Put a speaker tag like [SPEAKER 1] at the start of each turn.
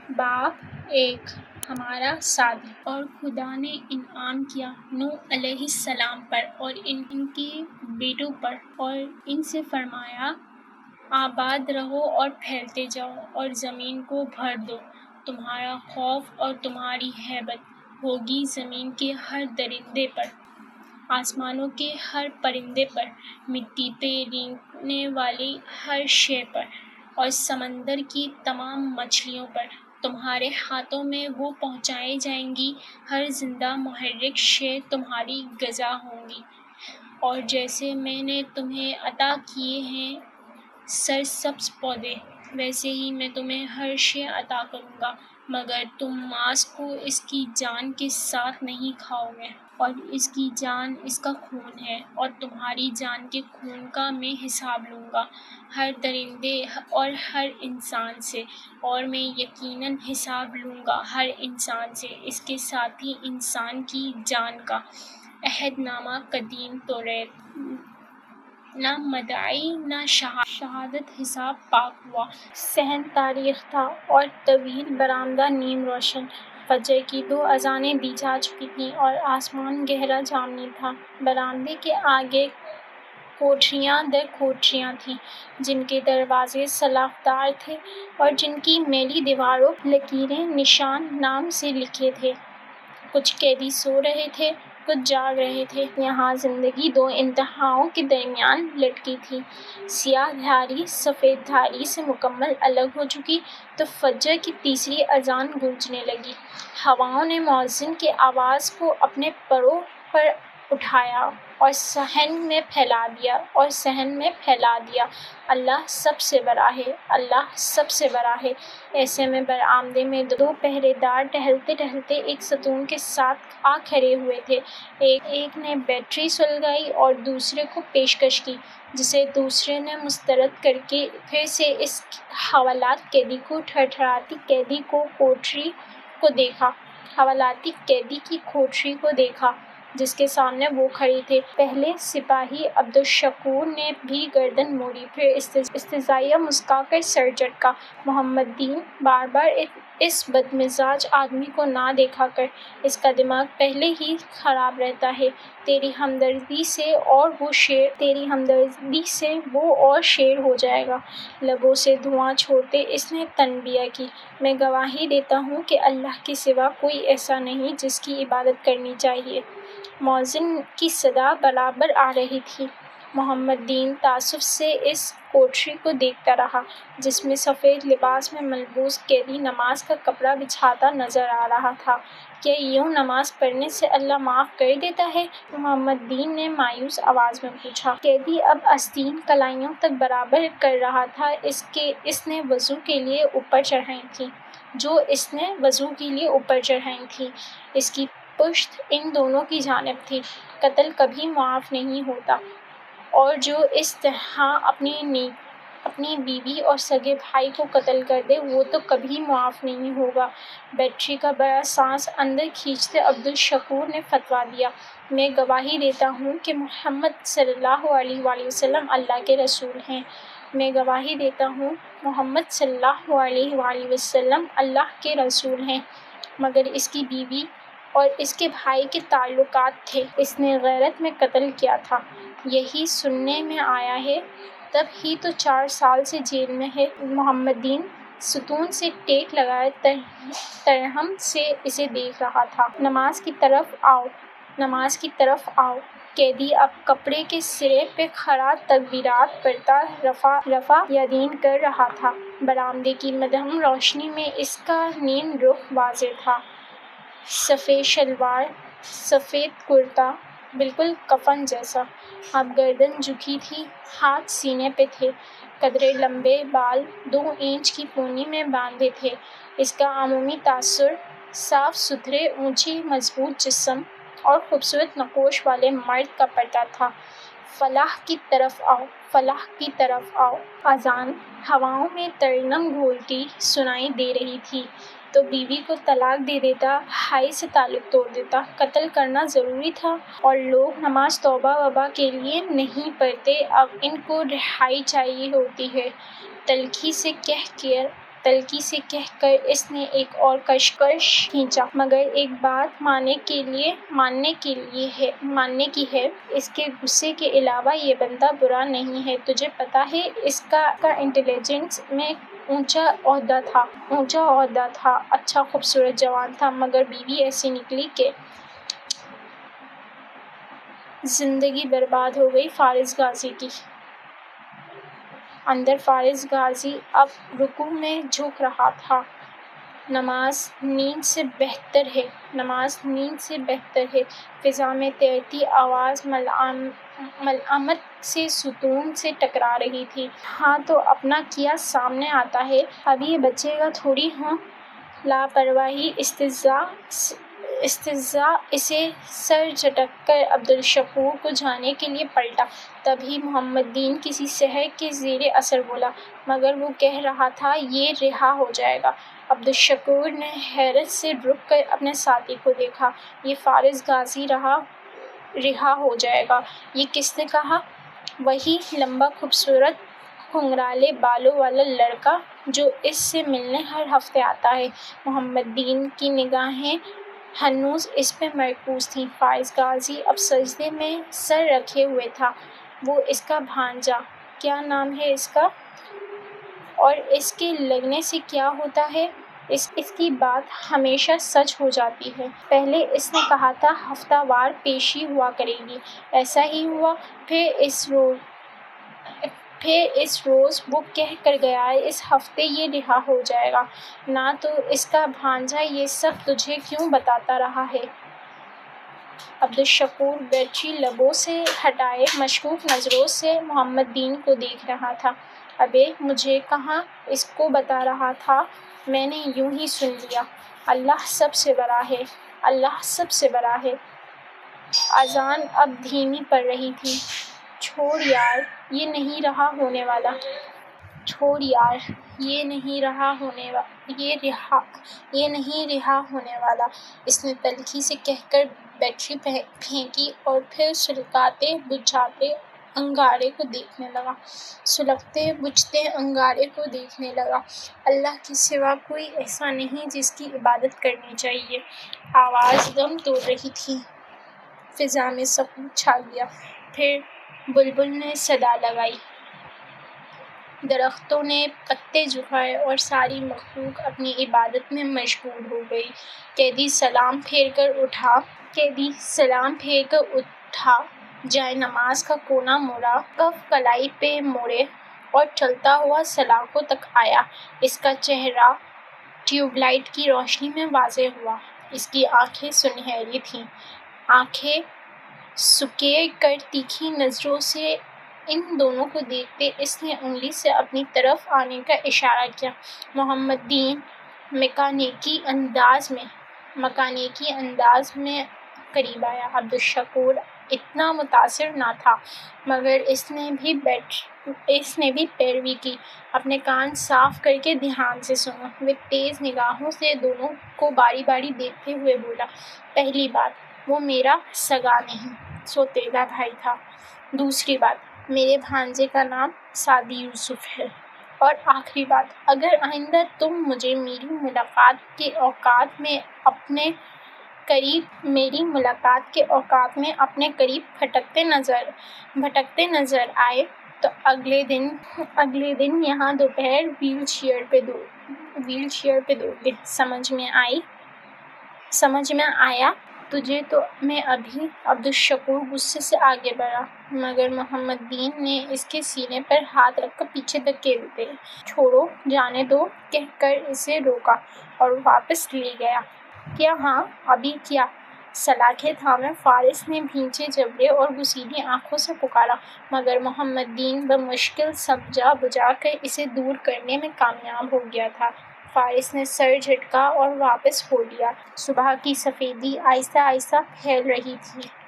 [SPEAKER 1] باپ ایک ہمارا سادی، اور خدا نے انعام کیا نوح علیہ السلام پر اور ان کے بیٹوں پر، اور ان سے فرمایا آباد رہو اور پھیلتے جاؤ اور زمین کو بھر دو۔ تمہارا خوف اور تمہاری ہیبت ہوگی زمین کے ہر درندے پر، آسمانوں کے ہر پرندے پر، مٹی پہ رینگنے والی ہر شے پر، اور سمندر کی تمام مچھلیوں پر۔ تمہارے ہاتھوں میں وہ پہنچائی جائیں گی، ہر زندہ محرک شے تمہاری غذا ہوں گی۔ اور جیسے میں نے تمہیں عطا کیے ہیں سرسبز پودے، ویسے ہی میں تمہیں ہر شے عطا کروں گا، مگر تم ماس کو اس کی جان کے ساتھ نہیں کھاؤ گے، اور اس کی جان اس کا خون ہے، اور تمہاری جان کے خون کا میں حساب لوں گا ہر درندے اور ہر انسان سے، اور میں یقیناً حساب لوں گا ہر انسان سے، اس کے ساتھ ہی انسان کی جان کا۔ عہد نامہ قدیم توریت، نہ مدعی نہ شہادت، حساب پاک ہوا۔ صحن تاریخ تھا اور طویل برآمدہ نیم روشن۔ فجر کی 2 اذانیں دی جا چکی تھیں اور آسمان گہرا جامنی تھا۔ برآمدے کے آگے کوٹھریاں در کوٹھریاں تھیں جن کے دروازے سلاخ دار تھے اور جن کی میلی دیواروں پر لکیریں نشان نام سے لکھے تھے۔ کچھ قیدی سو رہے تھے، کچھ جاگ رہے تھے۔ یہاں زندگی 2 انتہاؤں کے درمیان لٹکی تھی۔ سیاہ دھاری سفید دھاری سے مکمل الگ ہو چکی تو فجر کی تیسری اذان گونجنے لگی۔ ہواؤں نے مؤذن کی آواز کو اپنے پروں پر اٹھایا اور صحن میں پھیلا دیا، اللہ سب سے بڑا ہے، اللہ سب سے بڑا ہے۔ ایسے میں برآمدے میں 2 پہرے دار ٹہلتے ٹہلتے ایک ستون کے ساتھ آ کھڑے ہوئے تھے۔ ایک نے بیٹری سلگائی اور دوسرے کو پیشکش کی، جسے دوسرے نے مسترد کر کے پھر سے اس حوالات قیدی کو تھرتھراتی قیدی کی کوٹھری کو دیکھا جس کے سامنے وہ کھڑے تھے۔ پہلے سپاہی عبدالشکور نے بھی گردن موڑی، پھر استہزائیہ مسکرا کر سر جھٹکا۔ محمد دین بار بار اس بدمزاج آدمی کو نہ دیکھا کر، اس کا دماغ پہلے ہی خراب رہتا ہے، تیری ہمدردی سے وہ اور شیر ہو جائے گا۔ لبوں سے دھواں چھوڑتے اس نے تنبیہ کی، میں گواہی دیتا ہوں کہ اللہ کے سوا کوئی ایسا نہیں جس کی عبادت کرنی چاہیے۔ مؤذن کی صدا برابر آ رہی تھی۔ محمد دین تعجب سے اس کوٹھری کو دیکھتا رہا جس میں سفید لباس میں ملبوس قیدی نماز کا کپڑا بچھاتا نظر آ رہا تھا۔ کیا یوں نماز پڑھنے سے اللہ معاف کر دیتا ہے؟ محمد دین نے مایوس آواز میں پوچھا۔ قیدی اب آستین کلائیوں تک برابر کر رہا تھا۔ اس نے وضو کے لیے اوپر چڑھائی تھی، اس کی پشت ان دونوں کی جانب تھی۔ قتل کبھی معاف نہیں ہوتا، اور جو اس طرح اپنی بیوی اور سگے بھائی کو قتل کر دے وہ تو کبھی معاف نہیں ہوگا۔ بیٹری کا بڑا سانس اندر کھینچتے عبدالشکور نے فتویٰ دیا، میں گواہی دیتا ہوں کہ محمد صلی اللہ علیہ وآلہ وسلم اللہ کے رسول ہیں۔ میں گواہی دیتا ہوں محمد صلی اللہ علیہ وآلہ وسلم اللہ کے رسول ہیں، مگر اس کی بیوی اور اس کے بھائی کے تعلقات تھے، اس نے غیرت میں قتل کیا تھا، یہی سننے میں آیا ہے، تب ہی تو 4 سال سے جیل میں ہے۔ محمد دین ستون سے ٹیک لگائے ترہم سے اسے دیکھ رہا تھا۔ نماز کی طرف آؤ۔ قیدی اب کپڑے کے سرے پہ کھڑا تکبیرات پڑھتا رفع یدین کر رہا تھا۔ برآمدے کی مدھم روشنی میں اس کا نیم رخ واضح تھا، سفید شلوار، سفید کرتا، بالکل کفن جیسا۔ اب گردن جھکی تھی، ہاتھ سینے پہ تھے، قدرے لمبے بال 2 انچ کی پونی میں باندھے تھے۔ اس کا عمومی تاثر صاف ستھرے، اونچے مضبوط جسم اور خوبصورت نقوش والے مرد کا پڑتا تھا۔ فلاح کی طرف آؤ، فلاح کی طرف آؤ۔ اذان ہواؤں میں ترنم گھولتی سنائی دے رہی تھی۔ تو بیوی کو طلاق دے دیتا، بھائی سے تعلق توڑ دیتا، قتل کرنا ضروری تھا؟ اور لوگ نماز توبہ وبا کے لیے نہیں پڑھتے، اب ان کو رہائی چاہیے ہوتی ہے۔ تلخی سے کہہ کر تلخی سے کہہ کر اس نے ایک اور کشکش کھینچا، مگر ایک بات ماننے کی ہے، اس کے غصے کے علاوہ یہ بندہ برا نہیں ہے۔ تجھے پتہ ہے اس کا انٹیلیجنس میں اونچا عہدہ تھا، اچھا خوبصورت جوان تھا، مگر بیوی ایسی نکلی کہ زندگی برباد ہو گئی فارغ غازی کی۔ اندر فارغ غازی اب رکوع میں جھک رہا تھا۔ نماز نیند سے بہتر ہے۔ فضا میں تیرتی آواز ملامت سے ستون سے ٹکرا رہی تھی۔ ہاں تو اپنا کیا سامنے آتا ہے، اب یہ بچے گا تھوڑی ہوں۔ لاپرواہی استہزاء اسے سر جھٹک کر عبدالشکور کو جانے کے لیے پلٹا۔ تبھی محمد دین کسی سحر کے زیر اثر بولا، مگر وہ کہہ رہا تھا یہ رہا ہو جائے گا۔ عبدالشکور نے حیرت سے رک کر اپنے ساتھی کو دیکھا۔ یہ فارغ غازی رہا ہو جائے گا، یہ کس نے کہا؟ وہی لمبا خوبصورت گھنگھرالے بالوں والا لڑکا جو اس سے ملنے ہر ہفتے آتا ہے۔ محمد دین کی نگاہیں ہنوز اس پہ مرکوز تھیں۔ فارغ غازی اب سجدے میں سر رکھے ہوئے تھا۔ وہ اس کا بھانجا، کیا نام ہے اس کا؟ اور اس کے لگنے سے کیا ہوتا ہے؟ اس کی بات ہمیشہ سچ ہو جاتی ہے۔ پہلے اس نے کہا تھا ہفتہ وار پیشی ہوا کرے گی، ایسا ہی ہوا۔ پھر اس روز وہ کہہ کر گیا اس ہفتے یہ رہا ہو جائے گا۔ نہ تو اس کا بھانجا یہ سب تجھے کیوں بتاتا رہا ہے؟ عبدالشکور گرچی لبوں سے ہٹائے مشکوک نظروں سے محمد دین کو دیکھ رہا تھا۔ ابے مجھے کہاں اس کو بتا رہا تھا، میں نے یوں ہی سن لیا۔ اللہ سب سے بڑا ہے۔ اذان اب دھیمی پڑ رہی تھی۔ چھوڑ یار، یہ نہیں رہا ہونے والا۔ اس نے تلخی سے کہہ کر بیٹری پھینکی اور پھر سلگتے بجھتے انگارے کو دیکھنے لگا۔ اللہ کے سوا کوئی ایسا نہیں جس کی عبادت کرنی چاہیے۔ آواز دم توڑ رہی تھی۔ فضا میں سکوت چھا گیا۔ پھر بلبل نے صدا لگائی، درختوں نے پتے جھکائے اور ساری مخلوق اپنی عبادت میں مشغول ہو گئی۔ قیدی سلام پھیر کر اٹھا، جائے نماز کا کونا موڑا، کف کلائی پہ موڑے اور چلتا ہوا سلاخوں تک آیا۔ اس کا چہرہ ٹیوب لائٹ کی روشنی میں واضح ہوا۔ اس کی آنکھیں سنہری تھیں۔ آنکھیں سکیڑ کر تیکھی نظروں سے ان دونوں کو دیکھتے اس نے انگلی سے اپنی طرف آنے کا اشارہ کیا۔ محمد دین مکانیکی انداز میں قریب آیا۔ عبدالشکور اتنا متاثر نہ تھا، مگر اس نے بھی پیروی کی۔ اپنے کان صاف کر کے دھیان سے سنو۔ وہ تیز نگاہوں سے دونوں کو باری باری دیکھتے ہوئے بولا، پہلی بات، وہ میرا سگا نہیں، سوتیلا بھائی تھا۔ دوسری بات، میرے بھانجے کا نام سعدی یوسف ہے۔ اور آخری بات، اگر آئندہ تم مجھے میری ملاقات کے اوقات میں اپنے قریب بھٹکتے نظر آئے تو اگلے دن یہاں دوپہر ویل چیئر پہ دوڑ گے۔ سمجھ میں آیا تجھے؟ تو میں ابھی۔ عبدالشکور غصے سے آگے بڑھا، مگر محمد دین نے اس کے سینے پر ہاتھ رکھ کر پیچھے دھکیل دے۔ چھوڑو، جانے دو کہہ کر اسے روکا اور واپس لے گیا۔ کیا؟ ہاں، ابھی کیا؟ سلاخیں تھامے فارغ نے بھینچے جبڑے اور گسیلی آنکھوں سے پکارا، مگر محمد دین بمشکل سمجھا بجھا کر اسے دور کرنے میں کامیاب ہو گیا تھا۔ فارغ نے سر جھٹکا اور واپس ہو لیا۔ صبح کی سفیدی آہستہ آہستہ پھیل رہی تھی۔